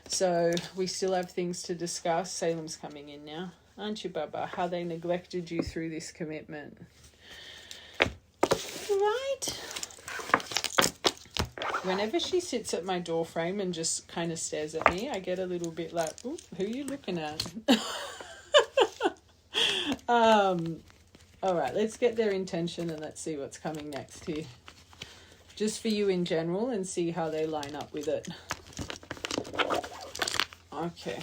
So we still have things to discuss. Salem's coming in now. Aren't you, Baba? How they neglected you through this commitment. Right. Whenever she sits at my door frame and just kind of stares at me, I get a little bit like, ooh, who are you looking at? All right, let's get their intention and let's see what's coming next here. Just for you in general and see how they line up with it. Okay.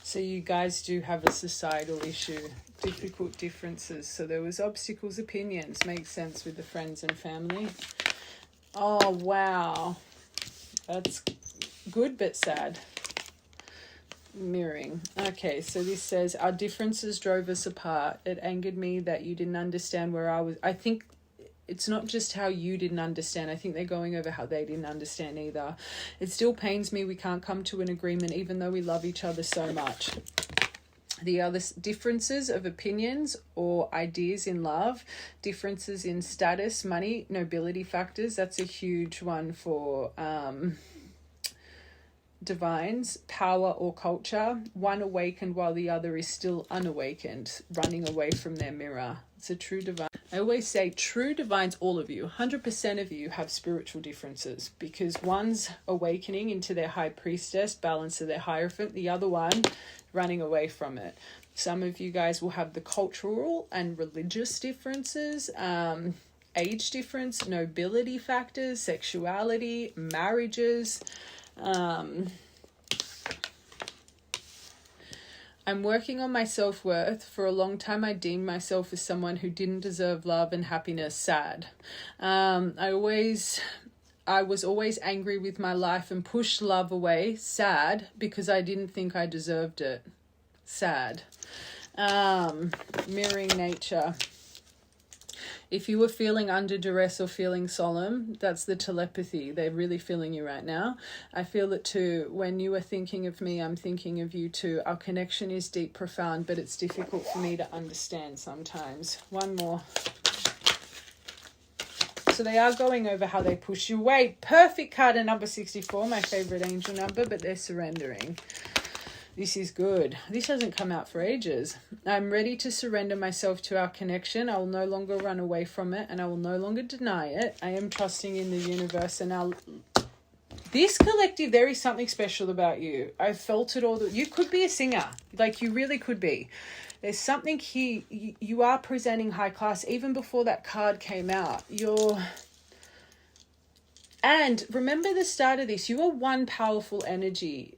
So you guys do have a societal issue, difficult differences. So there was obstacles, opinions, makes sense with the friends and family. Oh, wow. That's good but sad. Mirroring. Okay, so this says, our differences drove us apart. It angered me that you didn't understand where I was. I think it's not just how you didn't understand. I think they're going over how they didn't understand either. It still pains me we can't come to an agreement even though we love each other so much. The other differences of opinions or ideas in love, differences in status, money, nobility factors. That's a huge one for divines, power or culture. One awakened while the other is still unawakened, running away from their mirror. It's a true divine. I always say true divines, all of you, 100% of you have spiritual differences because one's awakening into their high priestess, balance of their hierophant, the other one running away from it. Some of you guys will have the cultural and religious differences, age difference, nobility factors, sexuality, marriages. I'm working on my self-worth. For a long time, I deemed myself as someone who didn't deserve love and happiness. Sad. I was always angry with my life and pushed love away. Sad, because I didn't think I deserved it. Sad. Mirroring nature. If you were feeling under duress or feeling solemn, that's the telepathy. They're really feeling you right now. I feel it too. When you are thinking of me, I'm thinking of you too. Our connection is deep, profound, but it's difficult for me to understand sometimes. One more. So they are going over how they push you away. Perfect card at number 64, my favorite angel number, but they're surrendering. This is good. This hasn't come out for ages. I'm ready to surrender myself to our connection. I will no longer run away from it, and I will no longer deny it. I am trusting in the universe and our... This collective, there is something special about you. I felt it all. You could be a singer. Like, you really could be. There's something here. You are presenting high class. Even before that card came out, and remember the start of this. You are one powerful energy.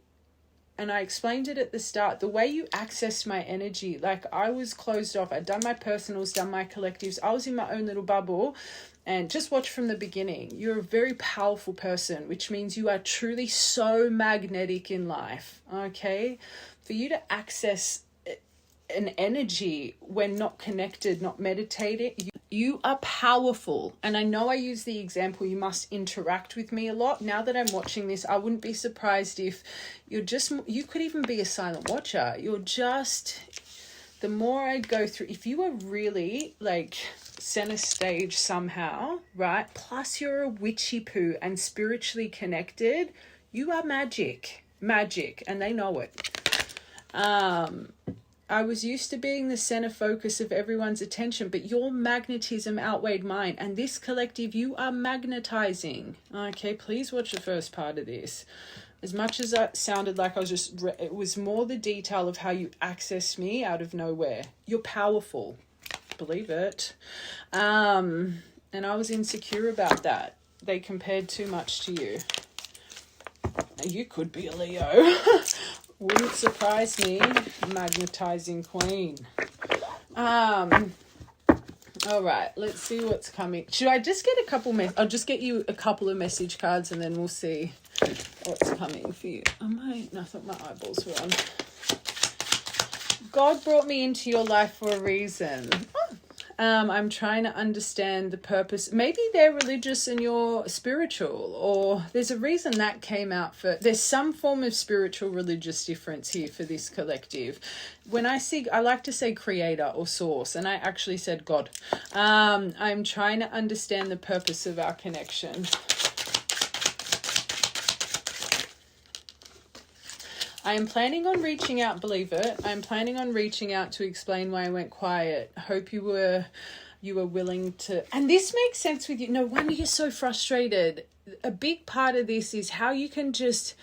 And I explained it at the start. The way you accessed my energy, like I was closed off. I'd done my personals, done my collectives. I was in my own little bubble. And just watch from the beginning. You're a very powerful person, which means you are truly so magnetic in life. Okay? For you to access an energy when not connected, not meditating, you are powerful. And I know I use the example, you must interact with me a lot. Now that I'm watching this, I wouldn't be surprised if you could even be a silent watcher. The more I go through, if you are really like center stage somehow, right? Plus you're a witchy poo and spiritually connected, you are magic, and they know it. I was used to being the center focus of everyone's attention, but your magnetism outweighed mine. And this collective, you are magnetizing. Okay, please watch the first part of this. As much as that sounded like I was it was more the detail of how you accessed me out of nowhere. You're powerful. Believe it. And I was insecure about that. They compared too much to you. You could be a Leo. Wouldn't surprise me. Magnetizing queen. All right, let's see what's coming. Should I just get I'll just get you a couple of message cards and then we'll see what's coming for you. I thought my eyeballs were on. God brought me into your life for a reason. I'm trying to understand the purpose. Maybe they're religious and you're spiritual, or there's a reason that came out for. There's some form of spiritual religious difference here for this collective. When I like to say creator or source, and I actually said God. I'm trying to understand the purpose of our connection. I am planning on reaching out, believe it. I'm planning on reaching out to explain why I went quiet. I hope you were willing to... And this makes sense with you. No wonder you're so frustrated. A big part of this is how you can just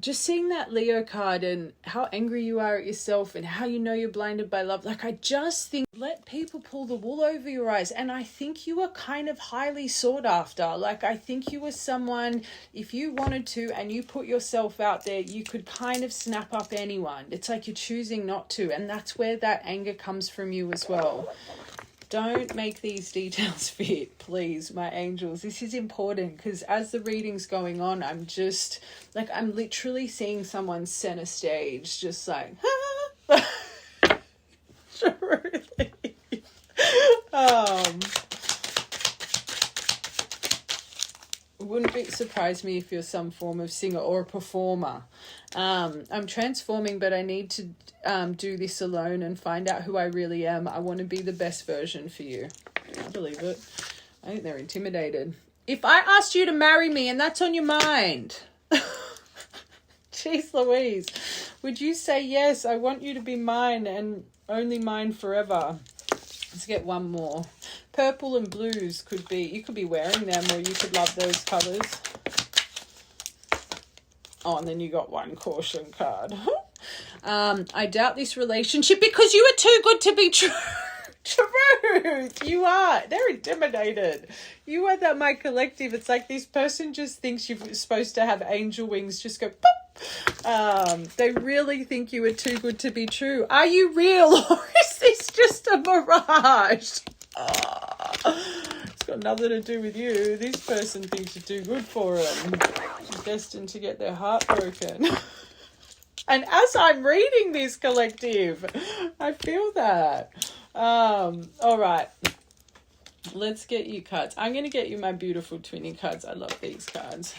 seeing that Leo card and how angry you are at yourself and how you know you're blinded by love. Like, I just think, let people pull the wool over your eyes. And I think you are kind of highly sought after. Like, I think you were someone, if you wanted to and you put yourself out there, you could kind of snap up anyone. It's like you're choosing not to. And that's where that anger comes from you as well. Don't make these details fit, please, my angels. This is important because as the reading's going on, I'm literally seeing someone center stage, just like, truly. Wouldn't surprise me if you're some form of singer or a performer. I'm transforming, but I need to do this alone and find out who I really am. I want to be the best version for you. I believe it. I think they're intimidated. If I asked you to marry me and that's on your mind, jeez Louise, would you say yes? I want you to be mine and only mine forever. Let's get one more. Purple and blues you could be wearing them, or you could love those colors. Oh, and then you got one caution card. I doubt this relationship because you are too good to be true. Truth. You are. They're intimidated. You are my collective. It's like this person just thinks you're supposed to have angel wings. Just go pop. They really think you are too good to be true. Are you real or is this just a mirage? It's got nothing to do with you. This person thinks you're too good for them. She's destined to get their heart broken. And as I'm reading this collective, I feel that. All right. Let's get you cards. I'm going to get you my beautiful twinning cards. I love these cards.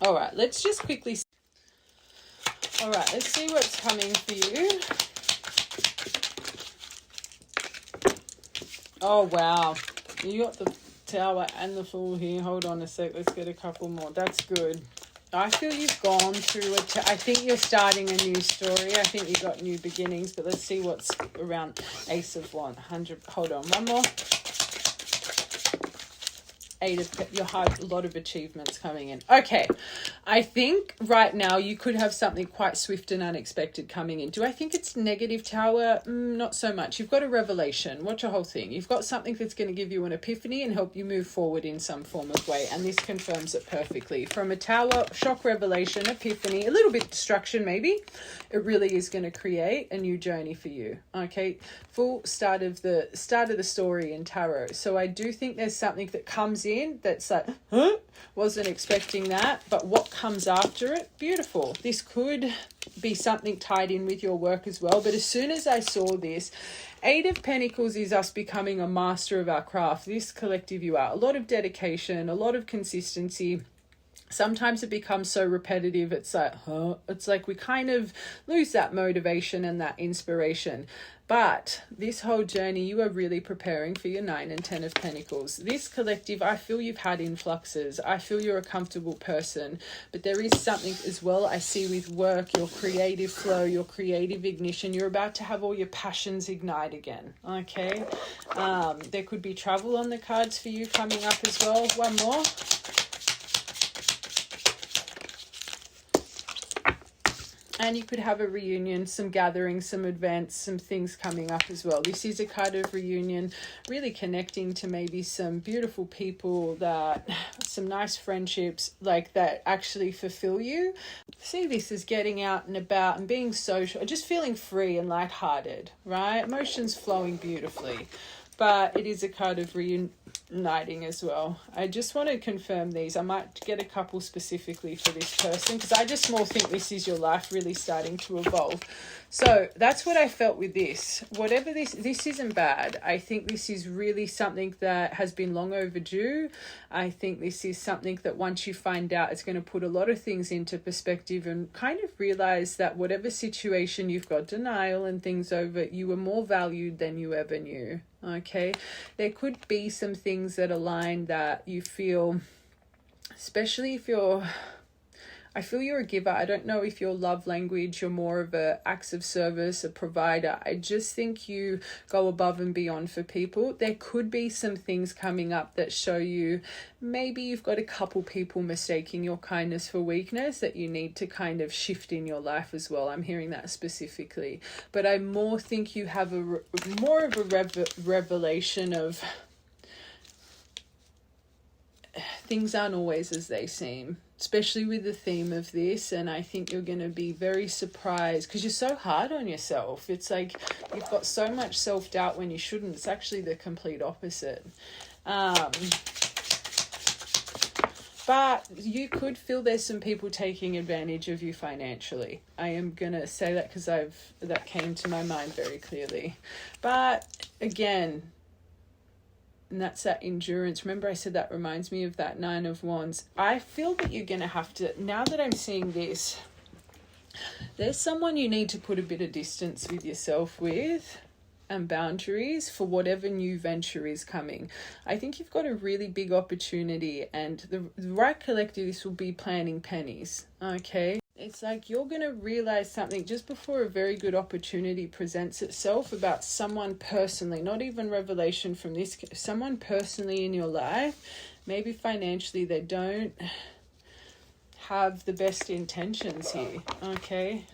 All right. Let's just quickly... All right, let's see what's coming for you. Oh, wow. You got the Tower and the Fool here. Hold on a sec. Let's get a couple more. That's good. I feel you've gone through I think you're starting a new story. I think you've got new beginnings. But let's see what's around Ace of Wands. 100. Hold on. One more. You have a lot of achievements coming in. Okay, I think right now you could have something quite swift and unexpected coming in. Do I think it's negative, Tower? Not so much. You've got a revelation. Watch a whole thing. You've got something that's going to give you an epiphany and help you move forward in some form of way, and this confirms it perfectly. From a Tower, shock, revelation, epiphany, a little bit destruction maybe, it really is going to create a new journey for you. Okay, full start of the story in tarot. So I do think there's something that comes in that's like, huh? Wasn't expecting that, but what comes after it, beautiful. This could be something tied in with your work as well. But as soon as I saw this, 8 of Pentacles is us becoming a master of our craft. This collective you are. A lot of dedication, a lot of consistency. Sometimes it becomes so repetitive, it's like, huh? It's like we kind of lose that motivation and that inspiration. But this whole journey, you are really preparing for your 9 and 10 of Pentacles. This collective, I feel you've had influxes. I feel you're a comfortable person. But there is something as well I see with work, your creative flow, your creative ignition. You're about to have all your passions ignite again, okay? There could be travel on the cards for you coming up as well. One more. And you could have a reunion, some gatherings, some events, some things coming up as well. This is a card of reunion, really connecting to maybe some beautiful people, some nice friendships like that actually fulfill you. See this as getting out and about and being social, just feeling free and lighthearted, right? Emotions flowing beautifully. But it is a card of reuniting as well. I just want to confirm these. I might get a couple specifically for this person because I just more think this is your life really starting to evolve. So that's what I felt with this. Whatever this isn't bad. I think this is really something that has been long overdue. I think this is something that once you find out, it's going to put a lot of things into perspective and kind of realize that whatever situation you've got denial and things over, you are more valued than you ever knew. Okay, there could be some things that align that you feel, especially if I feel you're a giver. I don't know if your love language, you're more of a acts of service, a provider. I just think you go above and beyond for people. There could be some things coming up that show you maybe you've got a couple people mistaking your kindness for weakness that you need to kind of shift in your life as well. I'm hearing that specifically. But I more think you have more of a revelation of things aren't always as they seem, especially with the theme of this. And I think you're going to be very surprised because you're so hard on yourself. It's like you've got so much self-doubt when you shouldn't. It's actually the complete opposite. But you could feel there's some people taking advantage of you financially. I am going to say that because that came to my mind very clearly. But again, and that's that endurance. Remember I said that reminds me of that 9 of Wands. I feel that you're going to have to, now that I'm seeing this, there's someone you need to put a bit of distance with yourself with and boundaries for whatever new venture is coming. I think you've got a really big opportunity and the right collective, this will be planning pennies, okay? It's like you're going to realize something just before a very good opportunity presents itself about someone personally, not even revelation from this, someone personally in your life. Maybe financially they don't have the best intentions here, okay?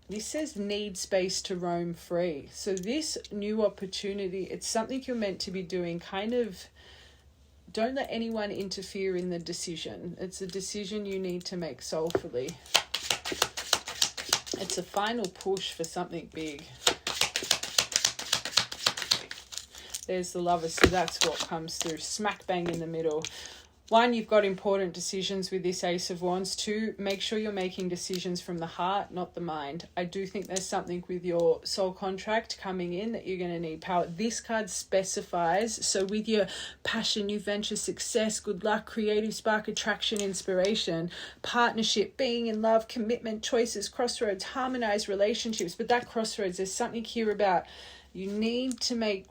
This says need space to roam free. So this new opportunity, it's something you're meant to be doing kind of. Don't let anyone interfere in the decision. It's a decision you need to make soulfully. It's a final push for something big. There's the Lovers, so that's what comes through. Smack bang in the middle. 1, you've got important decisions with this Ace of Wands. 2, make sure you're making decisions from the heart, not the mind. I do think there's something with your soul contract coming in that you're going to need power. This card specifies, so with your passion, new venture, success, good luck, creative spark, attraction, inspiration, partnership, being in love, commitment, choices, crossroads, harmonized relationships. But that crossroads, there's something here about You need to make...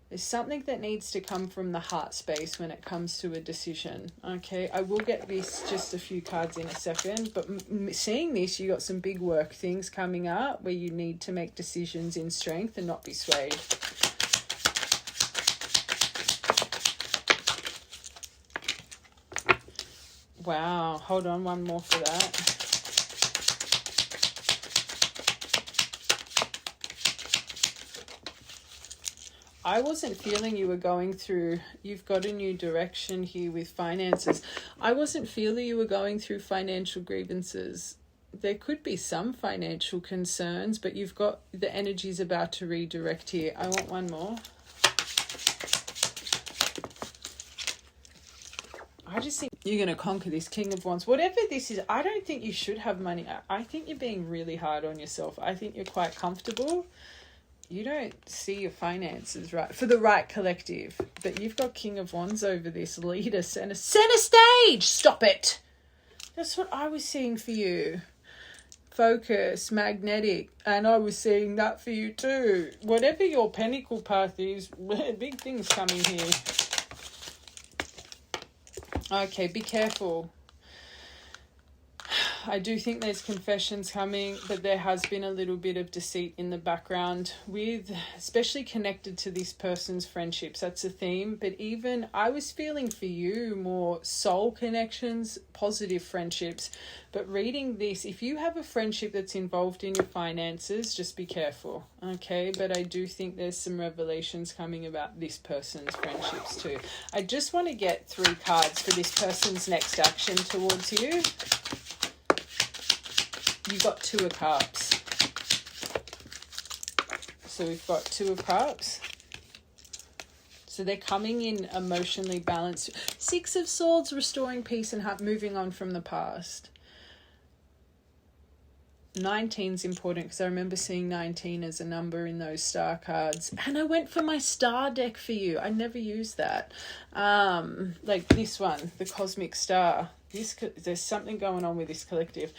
There's something that needs to come from the heart space when it comes to a decision. Okay, I will get this just a few cards in a second, but seeing this, you got some big work things coming up where you need to make decisions in strength and not be swayed. Wow, hold on, one more for that. I wasn't feeling you were going through, you've got a new direction here with finances. I wasn't feeling you were going through financial grievances. There could be some financial concerns, but you've got the energies about to redirect here. I want one more. I just think you're going to conquer this King of Wands. Whatever this is, I don't think you should have money. I think you're being really hard on yourself. I think you're quite comfortable. You don't see your finances right for the right collective, but you've got King of Wands over this. Leader, center stage. Stop it. That's what I was seeing for you. Focus, magnetic, and I was seeing that for you too. Whatever your pinnacle path is, big things coming here. Okay, be careful. I do think there's confessions coming, but there has been a little bit of deceit in the background with, especially connected to this person's friendships. That's a theme. But even I was feeling for you more soul connections, positive friendships. But reading this, if you have a friendship that's involved in your finances, just be careful. Okay, but I do think there's some revelations coming about this person's friendships too. I just want to get 3 cards for this person's next action towards you. You got 2 of Cups. So we've got 2 of Cups. So they're coming in emotionally balanced. 6 of Swords, restoring peace and heart, moving on from the past. 19 is important because I remember seeing 19 as a number in those star cards. And I went for my star deck for you. I never used that. Like this one, the Cosmic Star. There's something going on with this collective.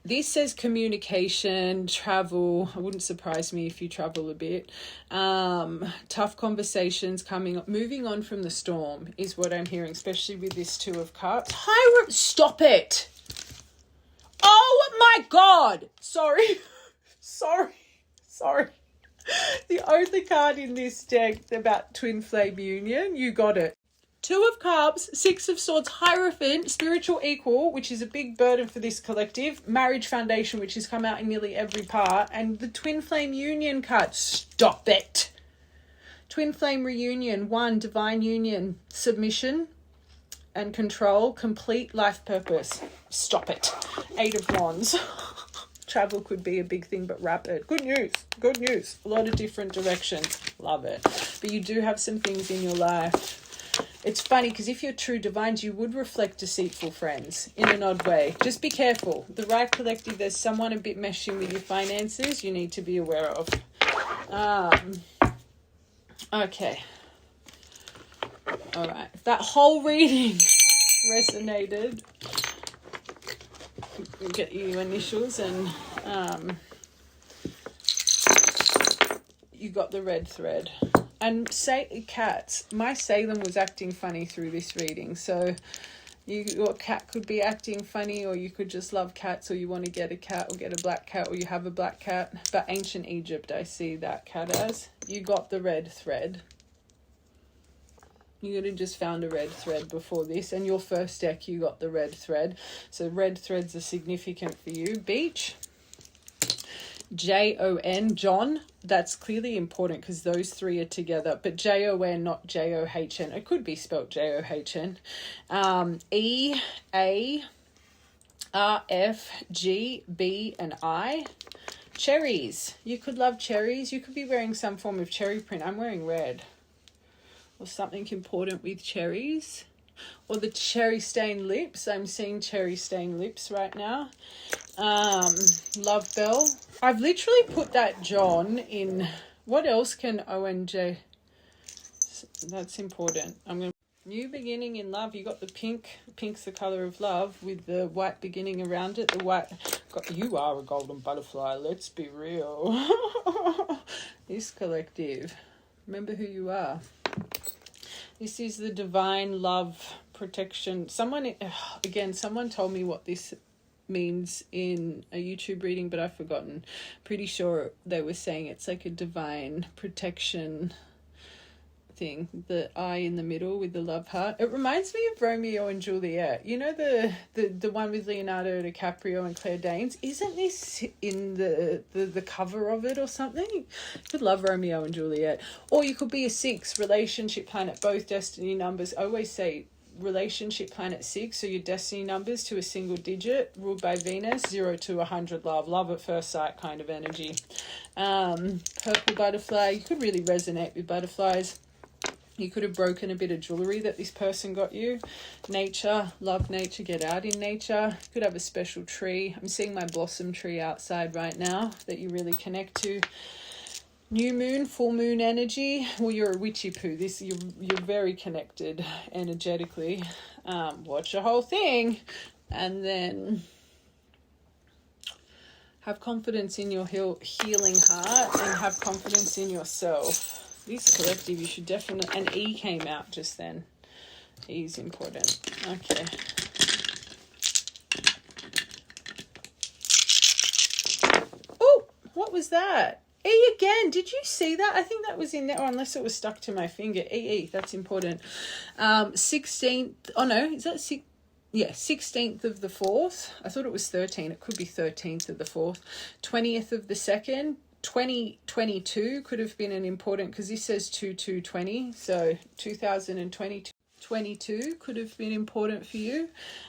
This says communication, travel. It wouldn't surprise me if you travel a bit. Tough conversations coming up. Moving on from the storm is what I'm hearing, especially with this 2 of Cups. Stop it. Oh my God. Sorry. The only card in this deck about twin flame union, you got it. 2 of Cups, 6 of Swords, Hierophant, spiritual equal, which is a big burden for this collective, marriage foundation, which has come out in nearly every part, and the twin flame union card. Stop it. Twin flame reunion, 1, divine union, submission and control, complete life purpose. Stop it. 8 of Wands. Travel could be a big thing, but rapid. Good news. A lot of different directions. Love it. But you do have some things in your life. It's funny because if you're true divines, you would reflect deceitful friends in an odd way. Just be careful. The right collective, there's someone a bit meshing with your finances you need to be aware of. Okay. All right. If that whole reading resonated, we'll get you initials and you got the red thread. And cats, my Salem was acting funny through this reading. So your cat could be acting funny, or you could just love cats, or you want to get a cat or get a black cat, or you have a black cat. But ancient Egypt, I see that cat as. You got the red thread. You could have just found a red thread before this. And your first deck, you got the red thread. So red threads are significant for you. Beach. Jon, John, that's clearly important because those 3 are together, but Jon, not John. It could be spelt John. E, A, R, F, G, B, and I. Cherries. You could love cherries. You could be wearing some form of cherry print. I'm wearing red. Or something important with cherries. Or the cherry stained lips. I'm seeing cherry stained lips right now. Love Bell. I've literally put that John in. What else can ONJ? That's important. New beginning in love. You got the pink. Pink's the color of love with the white beginning around it. The white. You are a golden butterfly. Let's be real. This collective. Remember who you are. This is the divine love protection. Someone told me what this means in a YouTube reading, but I've forgotten. Pretty sure they were saying it's like a divine protection thing, the eye in the middle with the love heart. It reminds me of Romeo and Juliet. You know the one with Leonardo DiCaprio and Claire Danes? Isn't this in the cover of it or something? You could love Romeo and Juliet. Or you could be a 6, relationship planet, both destiny numbers. I always say relationship planet 6, so your destiny numbers to a single digit, ruled by Venus, 0 to 100 love at first sight kind of energy. Purple butterfly. You could really resonate with butterflies. You could have broken a bit of jewelry that this person got you. Nature, love nature, get out in nature. You could have a special tree. I'm seeing my blossom tree outside right now that you really connect to. New moon, full moon energy. Well, you're a witchy poo. You're very connected energetically. Watch the whole thing. And then have confidence in your healing heart and have confidence in yourself. This collective, you should definitely... And E came out just then. E is important. Okay. Oh, what was that? E again. Did you see that? I think that was in there, or unless it was stuck to my finger. E, that's important. 16th... Oh, no. Is that 6? Yeah, 16th of the 4th. I thought it was 13. It could be 13th of the 4th. 20th of the 2nd. 2022 could have been an important, because this says 2220, so 2022 could have been important for you.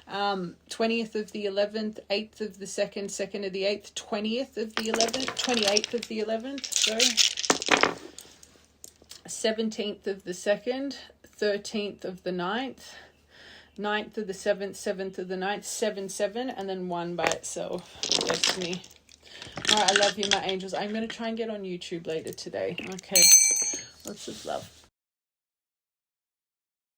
20th of the 11th, 8th of the 2nd, 2nd of the 8th, 20th of the 11th, 28th of the 11th, sorry. 17th of the 2nd, 13th of the 9th, 9th of the 7th, 7th of the 9th, 7, and then 1 by itself. Destiny. All right, I love you, my angels. I'm going to try and get on YouTube later today. Okay, lots of love.